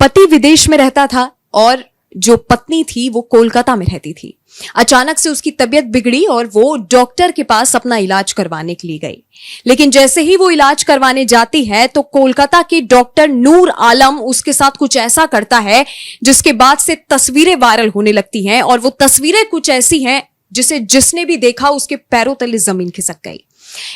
पति विदेश में रहता था और जो पत्नी थी वो कोलकाता में रहती थी। अचानक से उसकी तबीयत बिगड़ी और वो डॉक्टर के पास अपना इलाज करवाने के लिए गई। लेकिन जैसे ही वो इलाज करवाने जाती है तो कोलकाता के डॉक्टर नूर आलम उसके साथ कुछ ऐसा करता है जिसके बाद से तस्वीरें वायरल होने लगती हैं, और वो तस्वीरें कुछ ऐसी हैं जिसे जिसने भी देखा उसके पैरों तले जमीन खिसक गई।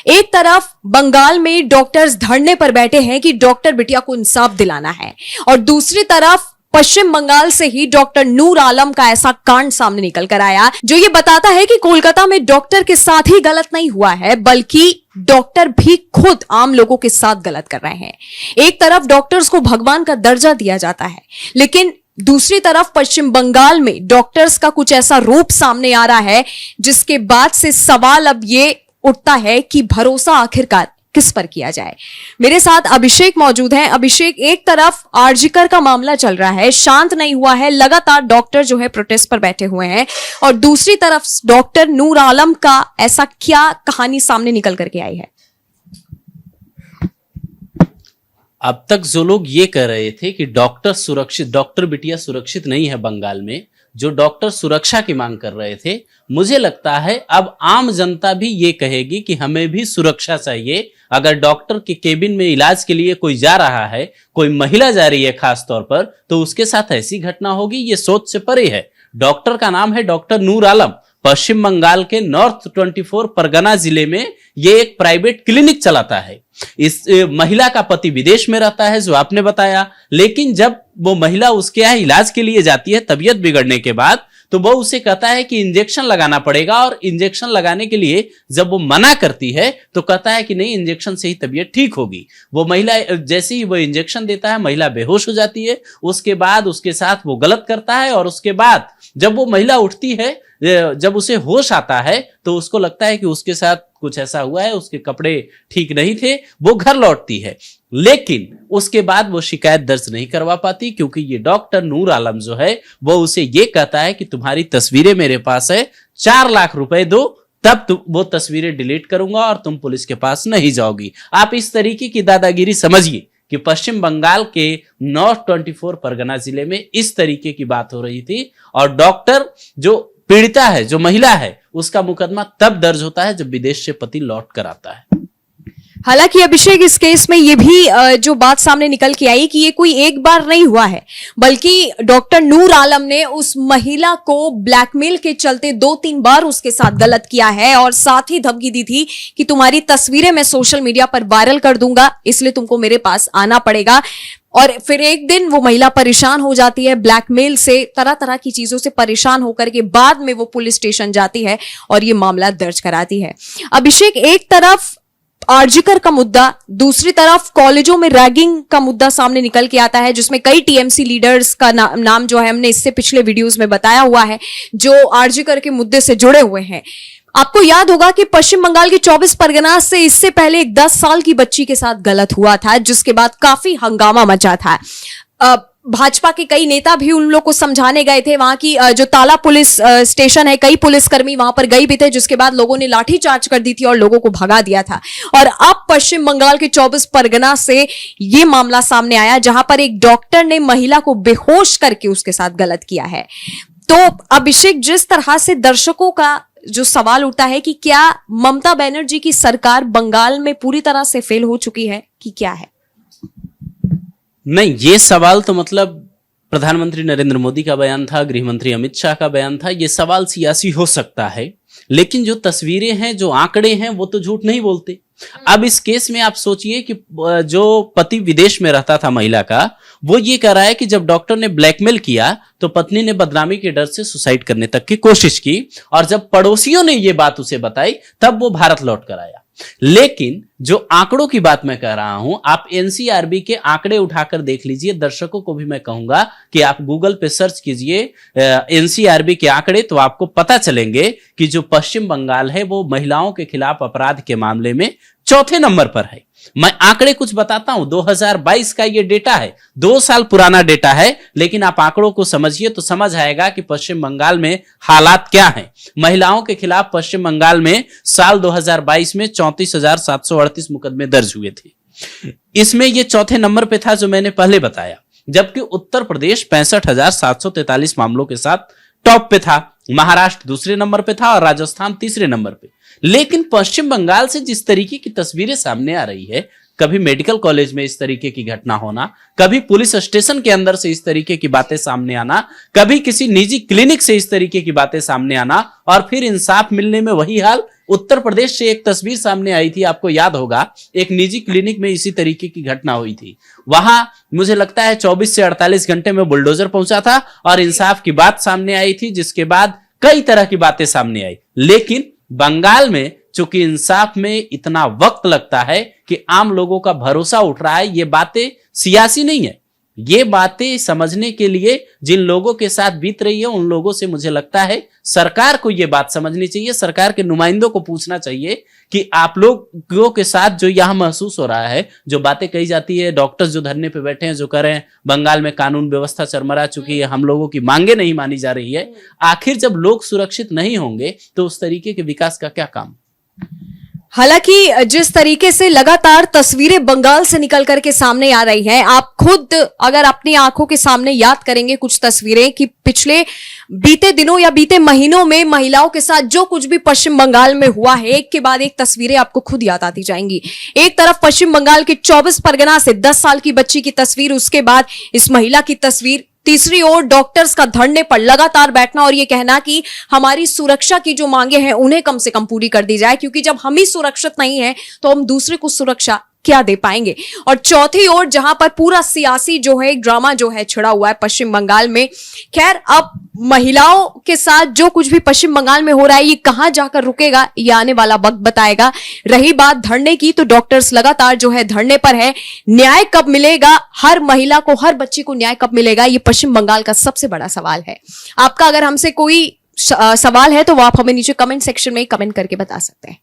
एक तरफ बंगाल में डॉक्टर्स धरने पर बैठे हैं कि डॉक्टर बिटिया को इंसाफ दिलाना है, और दूसरी तरफ पश्चिम बंगाल से ही डॉक्टर नूर आलम का ऐसा कांड सामने निकल कर आया जो ये बताता है कि कोलकाता में डॉक्टर के साथ ही गलत नहीं हुआ है, बल्कि डॉक्टर भी खुद आम लोगों के साथ गलत कर रहे हैं। एक तरफ डॉक्टर्स को भगवान का दर्जा दिया जाता है, लेकिन दूसरी तरफ पश्चिम बंगाल में डॉक्टर्स का कुछ ऐसा रूप सामने आ रहा है जिसके बाद से सवाल अब ये उठता है कि भरोसा आखिरकार किस पर किया जाए। मेरे साथ अभिषेक मौजूद हैं। अभिषेक, एक तरफ आरजीकर का मामला चल रहा है, शांत नहीं हुआ है, लगातार डॉक्टर जो है प्रोटेस्ट पर बैठे हुए हैं, और दूसरी तरफ डॉक्टर नूर आलम का ऐसा क्या कहानी सामने निकल करके आई है? अब तक जो लोग ये कह रहे थे कि डॉक्टर बिटिया सुरक्षित नहीं है बंगाल में, जो डॉक्टर सुरक्षा की मांग कर रहे थे, मुझे लगता है अब आम जनता भी ये कहेगी कि हमें भी सुरक्षा चाहिए। अगर डॉक्टर के केबिन में इलाज के लिए कोई जा रहा है, कोई महिला जा रही है खास तौर पर, तो उसके साथ ऐसी घटना होगी, ये सोच से परे है। डॉक्टर का नाम है डॉक्टर नूर आलम। पश्चिम बंगाल के नॉर्थ 24 परगना जिले में ये एक प्राइवेट क्लिनिक चलाता है। इस महिला का पति विदेश में रहता है, जो आपने बताया, लेकिन जब वो महिला उसके यहाँ इलाज के लिए जाती है तबीयत बिगड़ने के बाद, तो वो उसे कहता है कि इंजेक्शन लगाना पड़ेगा, और इंजेक्शन लगाने के लिए जब वो मना करती है तो कहता है कि नहीं, इंजेक्शन से ही तबीयत ठीक होगी। वो महिला जैसे ही वो इंजेक्शन देता है, महिला बेहोश हो जाती है। उसके बाद उसके साथ वो गलत करता है, और उसके बाद जब वो महिला उठती है, जब उसे होश आता है, तो उसको लगता है कि उसके साथ कुछ ऐसा हुआ है, उसके कपड़े ठीक नहीं थे, वो घर लौटती है। लेकिन उसके बाद वो शिकायत दर्ज नहीं करवा पाती, क्योंकि ये डॉक्टर नूर आलम जो है वो उसे ये कहता है कि तुम्हारी तस्वीरें मेरे पास है, 4 लाख रुपए दो, तब वो तस्वीरें डिलीट करूंगा और तुम पुलिस के पास नहीं जाओगी। आप इस तरीके की दादागिरी समझिए कि पश्चिम बंगाल के नॉर्थ 24 परगना जिले में इस तरीके की बात हो रही थी, और डॉक्टर जो पीड़िता है, जो महिला है, उसका मुकदमा तब दर्ज होता है जब विदेश से पति लौट कर आता है। हालांकि अभिषेक, इस केस में ये भी जो बात सामने निकल के आई कि ये कोई एक बार नहीं हुआ है, बल्कि डॉक्टर नूर आलम ने उस महिला को ब्लैकमेल के चलते 2-3 बार उसके साथ गलत किया है, और साथ ही धमकी दी थी कि तुम्हारी तस्वीरें मैं सोशल मीडिया पर वायरल कर दूंगा, इसलिए तुमको मेरे पास आना पड़ेगा। और फिर एक दिन वो महिला परेशान हो जाती है, ब्लैकमेल से, तरह तरह की चीजों से परेशान होकर के बाद में वो पुलिस स्टेशन जाती है और ये मामला दर्ज कराती है। अभिषेक, एक तरफ आरजीकर का मुद्दा, दूसरी तरफ कॉलेजों में रैगिंग का मुद्दा सामने निकल के आता है, जिसमें कई टीएमसी लीडर्स का नाम जो है हमने इससे पिछले वीडियोस में बताया हुआ है, जो आरजीकर के मुद्दे से जुड़े हुए हैं। आपको याद होगा कि पश्चिम बंगाल के 24 परगना से इससे पहले एक 10 साल की बच्ची के साथ गलत हुआ था, जिसके बाद काफी हंगामा मचा था। भाजपा के कई नेता भी उन लोग को समझाने गए थे। वहां की जो ताला पुलिस स्टेशन है, कई पुलिसकर्मी वहां पर गए भी थे, जिसके बाद लोगों ने लाठीचार्ज कर दी थी और लोगों को भगा दिया था। और अब पश्चिम बंगाल के 24 परगना से ये मामला सामने आया, जहां पर एक डॉक्टर ने महिला को बेहोश करके उसके साथ गलत किया है। तो अभिषेक, जिस तरह से दर्शकों का जो सवाल उठता है कि क्या ममता बनर्जी की सरकार बंगाल में पूरी तरह से फेल हो चुकी है कि क्या है? नहीं, ये सवाल तो मतलब प्रधानमंत्री नरेंद्र मोदी का बयान था, गृह मंत्री अमित शाह का बयान था। ये सवाल सियासी हो सकता है, लेकिन जो तस्वीरें हैं, जो आंकड़े हैं, वो तो झूठ नहीं बोलते। अब इस केस में आप सोचिए कि जो पति विदेश में रहता था महिला का, वो ये कह रहा है कि जब डॉक्टर ने ब्लैकमेल किया तो पत्नी ने बदनामी के डर से सुसाइड करने तक की कोशिश की, और जब पड़ोसियों ने ये बात उसे बताई तब वो भारत लौट कर आया। लेकिन जो आंकड़ों की बात मैं कह रहा हूं, आप एनसीआरबी के आंकड़े उठाकर देख लीजिए। दर्शकों को भी मैं कहूंगा कि आप गूगल पे सर्च कीजिए एनसीआरबी के आंकड़े, तो आपको पता चलेंगे कि जो पश्चिम बंगाल है वो महिलाओं के खिलाफ अपराध के मामले में 4थे नंबर पर है। मैं आंकड़े कुछ बताता हूं, 2022 का ये डेटा है, 2 साल पुराना डेटा है, लेकिन आप आंकड़ों को समझिए तो समझ आएगा कि पश्चिम बंगाल में हालात क्या हैं। महिलाओं के खिलाफ पश्चिम बंगाल में साल 2022 में 34,738 मुकदमे दर्ज हुए थे। इसमें ये 4थे नंबर पे था जो मैंने पहले बताया। जबकि उत्तर प्रदेश 65,743 मामलों के साथ टॉप पे था, महाराष्ट्र दूसरे नंबर पे था और राजस्थान तीसरे नंबर पे। लेकिन पश्चिम बंगाल से जिस तरीके की तस्वीरें सामने आ रही है, कभी मेडिकल कॉलेज में इस तरीके की घटना होना, कभी पुलिस स्टेशन के अंदर से इस तरीके की बातें सामने आना, कभी किसी निजी क्लिनिक से इस तरीके की बातें सामने आना, और फिर इंसाफ मिलने में वही हाल। उत्तर प्रदेश से एक तस्वीर सामने आई थी, आपको याद होगा, एक निजी क्लिनिक में इसी तरीके की घटना हुई थी। वहां मुझे लगता है 24 से 48 घंटे में बुलडोजर पहुंचा था और इंसाफ की बात सामने आई थी, जिसके बाद कई तरह की बातें सामने आई। लेकिन बंगाल में चूंकि इंसाफ में इतना वक्त लगता है कि आम लोगों का भरोसा उठ रहा है, ये बातें सियासी नहीं है, ये बातें समझने के लिए जिन लोगों के साथ बीत रही है उन लोगों से मुझे लगता है सरकार को ये बात समझनी चाहिए, सरकार के नुमाइंदों को पूछना चाहिए कि आप लोगों के साथ जो यहां महसूस हो रहा है, जो बातें कही जाती है, डॉक्टर्स जो धरने पे बैठे हैं, जो कर रहे हैं, बंगाल में कानून व्यवस्था चरमरा चुकी है, हम लोगों की मांगे नहीं मानी जा रही है, आखिर जब लोग सुरक्षित नहीं होंगे तो उस तरीके के विकास का क्या काम। हालांकि जिस तरीके से लगातार तस्वीरें बंगाल से निकल करके सामने आ रही हैं, आप खुद अगर अपनी आंखों के सामने याद करेंगे कुछ तस्वीरें कि पिछले बीते दिनों या बीते महीनों में महिलाओं के साथ जो कुछ भी पश्चिम बंगाल में हुआ है, एक के बाद एक तस्वीरें आपको खुद याद आती जाएंगी। एक तरफ पश्चिम बंगाल के 24 परगना से 10 साल की बच्ची की तस्वीर, उसके बाद इस महिला की तस्वीर, तीसरी ओर डॉक्टर्स का धरने पर लगातार बैठना और ये कहना कि हमारी सुरक्षा की जो मांगे हैं उन्हें कम से कम पूरी कर दी जाए, क्योंकि जब हम ही सुरक्षित नहीं हैं तो हम दूसरे को सुरक्षा क्या दे पाएंगे। और चौथी ओर जहां पर पूरा सियासी जो है ड्रामा जो है छिड़ा हुआ है पश्चिम बंगाल में। खैर, अब महिलाओं के साथ जो कुछ भी पश्चिम बंगाल में हो रहा है ये कहां जाकर रुकेगा, ये आने वाला वक्त बताएगा। रही बात धरने की, तो डॉक्टर्स लगातार जो है धरने पर है। न्याय कब मिलेगा हर महिला को, हर बच्ची को न्याय कब मिलेगा, ये पश्चिम बंगाल का सबसे बड़ा सवाल है। आपका अगर हमसे कोई सवाल है तो वो आप हमें नीचे कमेंट सेक्शन में कमेंट करके बता सकते हैं।